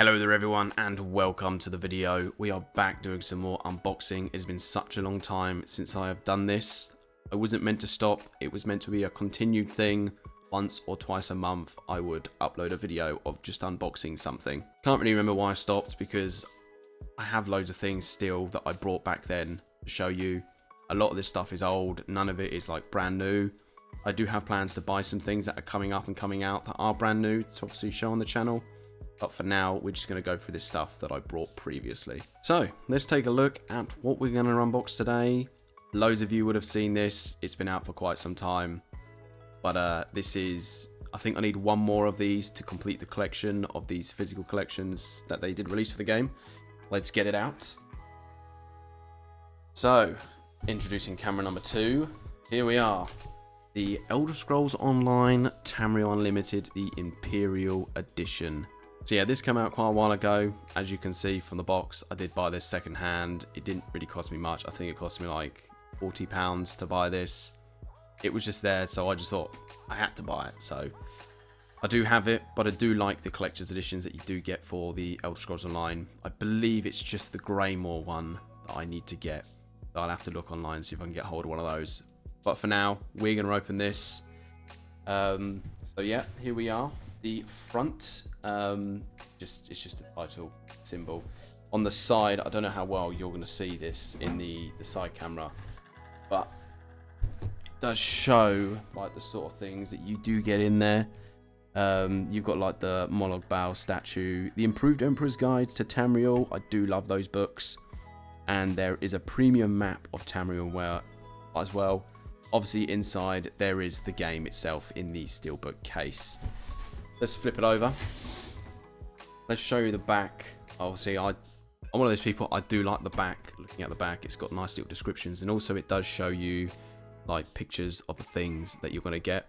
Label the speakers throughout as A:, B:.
A: Hello there everyone and welcome to the video. We are back doing some more unboxing. It's been such a long time since I have done this. I wasn't meant to stop. It was meant to be a continued thing. Once or twice a month I would upload a video of just unboxing something. Can't really remember why I stopped because I have loads of things still that I brought back then to show you. A lot of this stuff is old. None of it is like brand new. I do have plans to buy some things that are coming up and coming out that are brand new to obviously show on the channel. But for now, we're just going to go through this stuff that I brought previously. So, let's take a look at what we're going to unbox today. Loads of you would have seen this. It's been out for quite some time. But this is... I think I need one more of these to complete the collection of these physical collections that they did release for the game. Let's get it out. So, introducing camera number 2. Here we are. The Elder Scrolls Online Tamriel Unlimited, the Imperial Edition. So yeah, this came out quite a while ago. As you can see from the box, I did buy this second hand. It didn't really cost me much. I think it cost me like £40 to buy this. It was just there, so I just thought I had to buy it. So I do have it, but I do like the collector's editions that you do get for the Elder Scrolls Online. I believe it's just the Greymore one that I need to get. So I'll have to look online and see if I can get hold of one of those. But for now, we're going to open this. So yeah, here we are. The front, it's just a title symbol. On the side, I don't know how well you're going to see this in the side camera, but it does show like the sort of things that you do get in there. You've got like the Molag Bal statue, the Improved Emperor's Guide to Tamriel. I do love those books, and there is a premium map of Tamriel as well. Obviously, inside there is the game itself in the steelbook case. Let's flip it over. Let's show you the back. Obviously, I'm one of those people, I do like the back. Looking at the back, it's got nice little descriptions, and also it does show you like pictures of the things that you're going to get.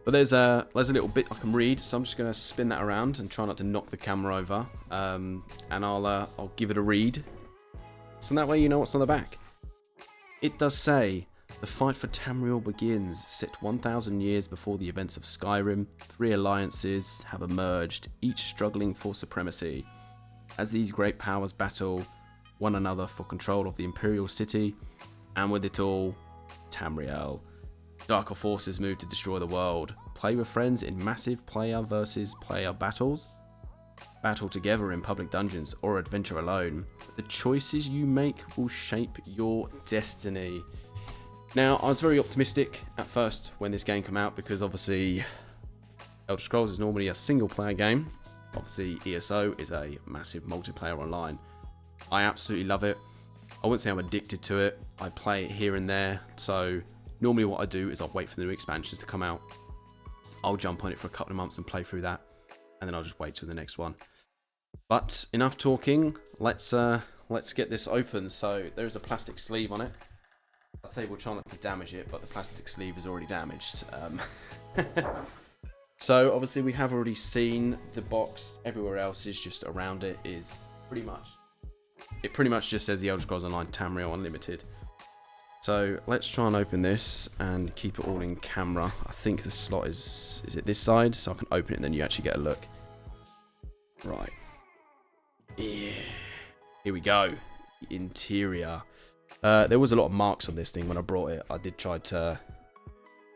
A: But there's a little bit I can read, so I'm just going to spin that around and try not to knock the camera over. And I'll give it a read, so that way you know what's on the back. It does say, the fight for Tamriel begins, set 1,000 years before the events of Skyrim. 3 alliances have emerged, each struggling for supremacy. As these great powers battle one another for control of the Imperial city, and with it all, Tamriel. Darker forces move to destroy the world. Play with friends in massive player versus player battles. Battle together in public dungeons or adventure alone. The choices you make will shape your destiny. Now, I was very optimistic at first when this game came out because obviously Elder Scrolls is normally a single player game. Obviously ESO is a massive multiplayer online. I absolutely love it. I wouldn't say I'm addicted to it. I play it here and there. So normally what I do is I'll wait for the new expansions to come out. I'll jump on it for a couple of months and play through that. And then I'll just wait till the next one. But enough talking. Let's get this open. So there's a plastic sleeve on it. I'd say we'll try not to damage it, but the plastic sleeve is already damaged. So obviously we have already seen the box. Everywhere else is just around it is pretty much just says the Elder Scrolls Online Tamriel Unlimited. So let's try and open this and keep it all in camera. I think the slot is it this side? So I can open it and then you actually get a look. Right. Yeah. Here we go. The interior. There was a lot of marks on this thing when I brought it. I did try to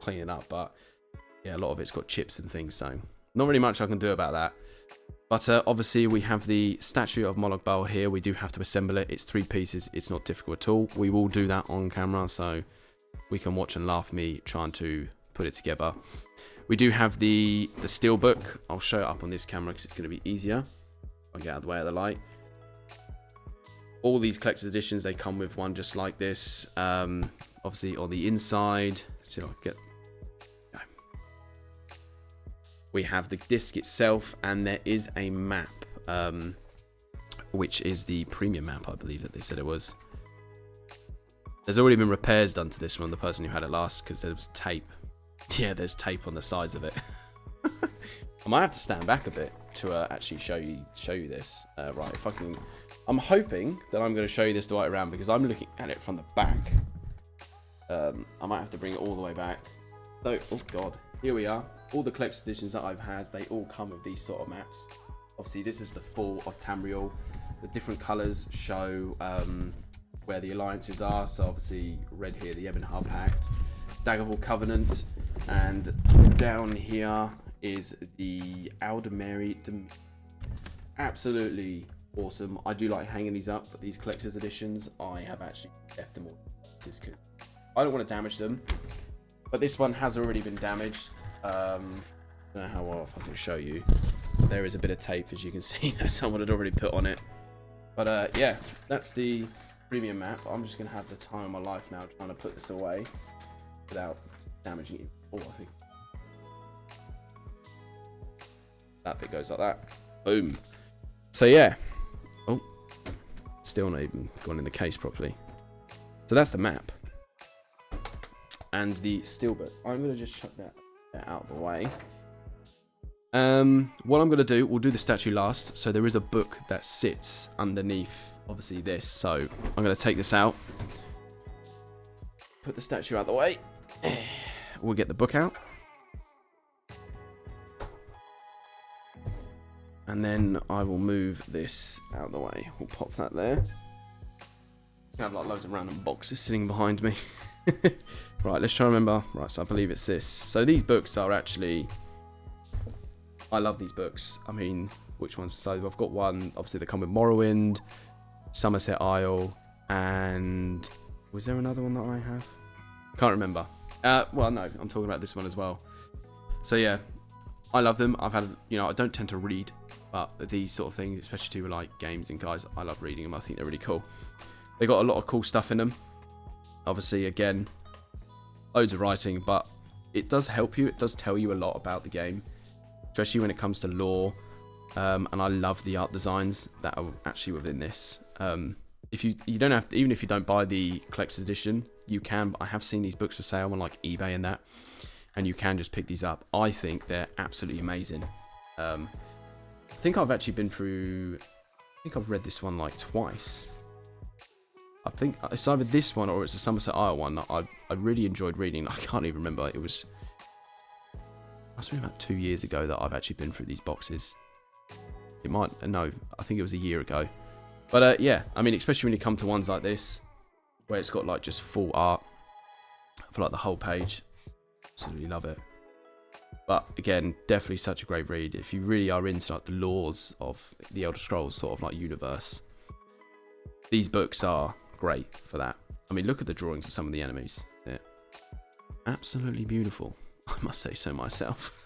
A: clean it up, but yeah, a lot of it's got chips and things, so not really much I can do about that. But obviously we have the statue of Molag Bal here. We do have to assemble it. It's 3 pieces. It's not difficult at all. We will do that on camera, so we can watch and laugh me trying to put it together. We do have the steelbook. I'll show it up on this camera because it's going to be easier. I'll get out of the way of the light. All these collector's editions, they come with one just like this. Obviously on the inside, see if I can get... No. We have the disc itself, and there is a map, which is the premium map, I believe that they said it was. There's already been repairs done to this from the person who had it last, because there was tape. Yeah, there's tape on the sides of it. I might have to stand back a bit to actually show you this. Right, if I can... I'm hoping that I'm going to show you this the right around because I'm looking at it from the back. I might have to bring it all the way back. So, oh god, here we are. All the collector's editions that I've had, they all come with these sort of maps. Obviously, this is the full of Tamriel. The different colours show where the alliances are. So obviously, red here, the Ebonheart Pact, Daggerfall Covenant, and down here is the Aldemary. Absolutely awesome. I do like hanging these up, but these collector's editions, I have actually left them all because I don't want to damage them. But this one has already been damaged. I don't know how well if I can show you. There is a bit of tape, as you can see, that someone had already put on it. But yeah, that's the premium map. I'm just going to have the time of my life now trying to put this away without damaging it. Oh, I think that bit goes like that. Boom. So yeah. Oh, still not even gone in the case properly. So that's the map. And the steelbook. I'm going to just chuck that out of the way. What I'm going to do, we'll do the statue last. So there is a book that sits underneath, obviously, this. So I'm going to take this out. Put the statue out of the way. We'll get the book out. And then I will move this out of the way. We'll pop that there. I have like loads of random boxes sitting behind me. Right, let's try and remember. Right, so I believe it's this. So these books are actually... I love these books. I mean, which ones? So I've got one, obviously they come with Morrowind, Somerset Isle, and... Was there another one that I have? Can't remember. Well, no, I'm talking about this one as well. So yeah, I love them. I've had, you know, I don't tend to read, but these sort of things, especially to like games and guys, I love reading them. I think they're really cool. They got a lot of cool stuff in them. Obviously, again, loads of writing, but it does help you. It does tell you a lot about the game, especially when it comes to lore. And I love the art designs that are actually within this. If you don't have to, even if you don't buy the collector's edition, you can. I have seen these books for sale on like eBay and that, and you can just pick these up. I think they're absolutely amazing. I think I've actually been through. I think I've read this one like twice. I think it's either this one or it's a Somerset Isle one that I really enjoyed reading. I can't even remember. It must have been about 2 years ago that I've actually been through these boxes. It might, no, I think it was a year ago. But yeah, I mean, especially when you come to ones like this, where it's got like just full art for like the whole page. Absolutely love it. But again, definitely such a great read. If you really are into like the lores of the Elder Scrolls sort of like universe, these books are great for that. I mean, look at the drawings of some of the enemies. They're absolutely beautiful. I must say so myself.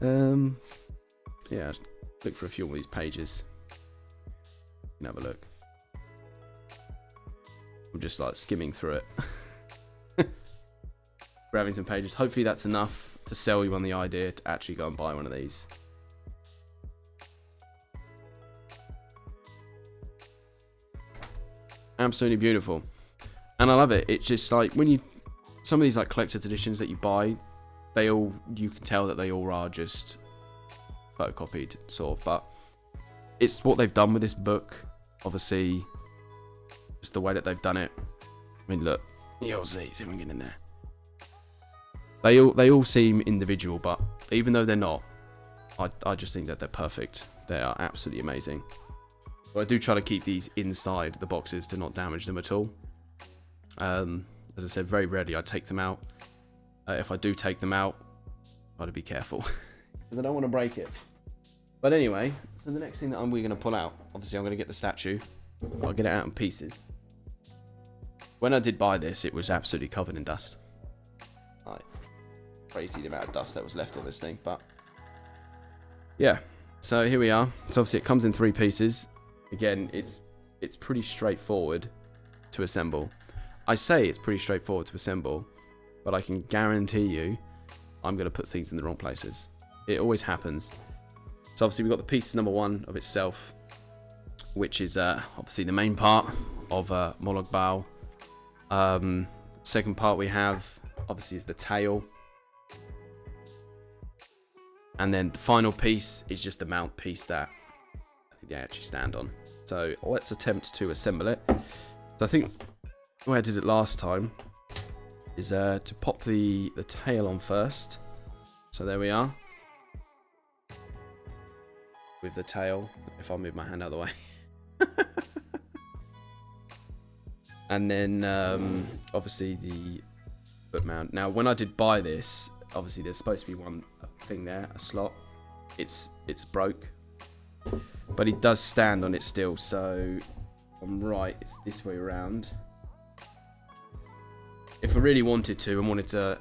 A: Yeah, look for a few of these pages. You can have a look. I'm just like skimming through it. Grabbing some pages. Hopefully that's enough to sell you on the idea to actually go and buy one of these. Absolutely beautiful. And I love it. It's just like when you... Some of these like collector's editions that you buy, you can tell that they all are just photocopied, sort of. But it's what they've done with this book. Obviously, just the way that they've done it. I mean, look. You'll see. See if we can get in there. They all seem individual, but even though they're not, I just think that they're perfect. They are absolutely amazing. So I do try to keep these inside the boxes to not damage them at all. As I said, very rarely I take them out. If I do take them out, I've got to be careful because I don't want to break it. But anyway, so the next thing that we're going to pull out, obviously I'm going to get the statue. I'll get it out in pieces. When I did buy this, it was absolutely covered in dust. Like, crazy the amount of dust that was left on this thing, but yeah. So here we are. So obviously it comes in 3 pieces. Again, it's pretty straightforward to assemble. I say it's pretty straightforward to assemble, but I can guarantee you I'm going to put things in the wrong places. It always happens. So obviously we've got the piece number 1 of itself, which is obviously the main part of Molag Bal. Second part we have, obviously, is the tail. And then the final piece is just the mount piece that they actually stand on. So let's attempt to assemble it. So I think the way I did it last time is to pop the tail on first. So there we are. with the tail, if I move my hand out of the way. And then obviously the foot mount. Now when I did buy this, obviously there's supposed to be one thing there, a slot. It's broke, but it does stand on it still, so I'm right, it's this way around. If I really wanted to and wanted to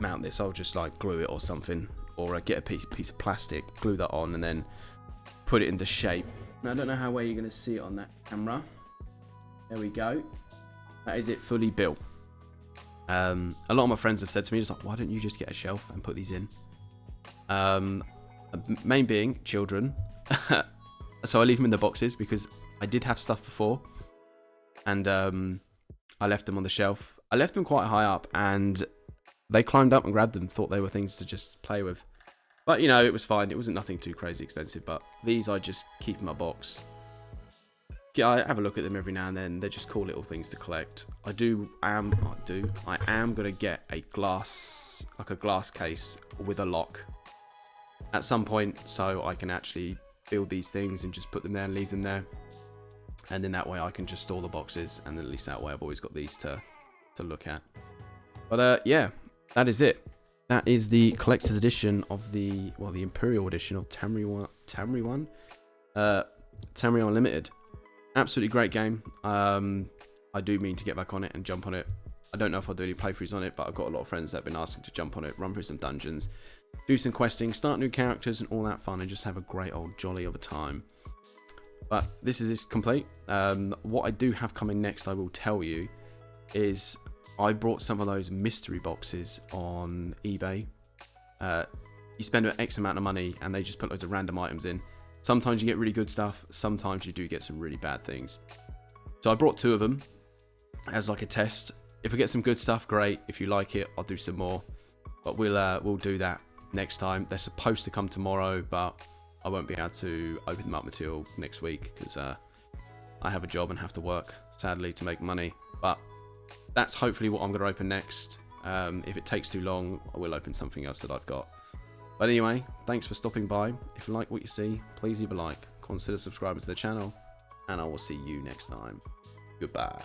A: mount this, I'll just like glue it or something, or get a piece of plastic, glue that on, and then put it into shape. Now I don't know how well you're going to see it on that camera. There we go. That is it, fully built. A lot of my friends have said to me, just like, why don't you just get a shelf and put these in? Main being children. So I leave them in the boxes because I did have stuff before, and I left them on the shelf. I left them quite high up, and they climbed up and grabbed them, thought they were things to just play with. But you know, it was fine. It wasn't nothing too crazy expensive. But these I just keep in my box. I have a look at them every now and then. They're just cool little things to collect. I am gonna get a glass case with a lock at some point, so I can actually build these things and just put them there and leave them there. And then that way I can just store the boxes, and at least that way I've always got these to look at. But yeah, that is it. That is the collector's edition of the Imperial edition of Tamriel Unlimited. Absolutely great game. I do mean to get back on it and jump on it. I don't know if I'll do any playthroughs on it, but I've got a lot of friends that have been asking to jump on it, run through some dungeons, do some questing, start new characters and all that fun, and just have a great old jolly of a time. But this is complete. What I do have coming next, I will tell you, is I brought some of those mystery boxes on eBay. You spend an X amount of money and they just put loads of random items in. Sometimes you get really good stuff, sometimes you do get some really bad things. So I brought 2 of them as like a test. If I get some good stuff, great. If you like it, I'll do some more. But we'll do that next time. They're supposed to come tomorrow, but I won't be able to open them up until next week because I have a job and have to work, sadly, to make money. But that's hopefully what I'm going to open next. If it takes too long, I will open something else that I've got. But anyway, thanks for stopping by. If you like what you see, please leave a like, consider subscribing to the channel, and I will see you next time. Goodbye.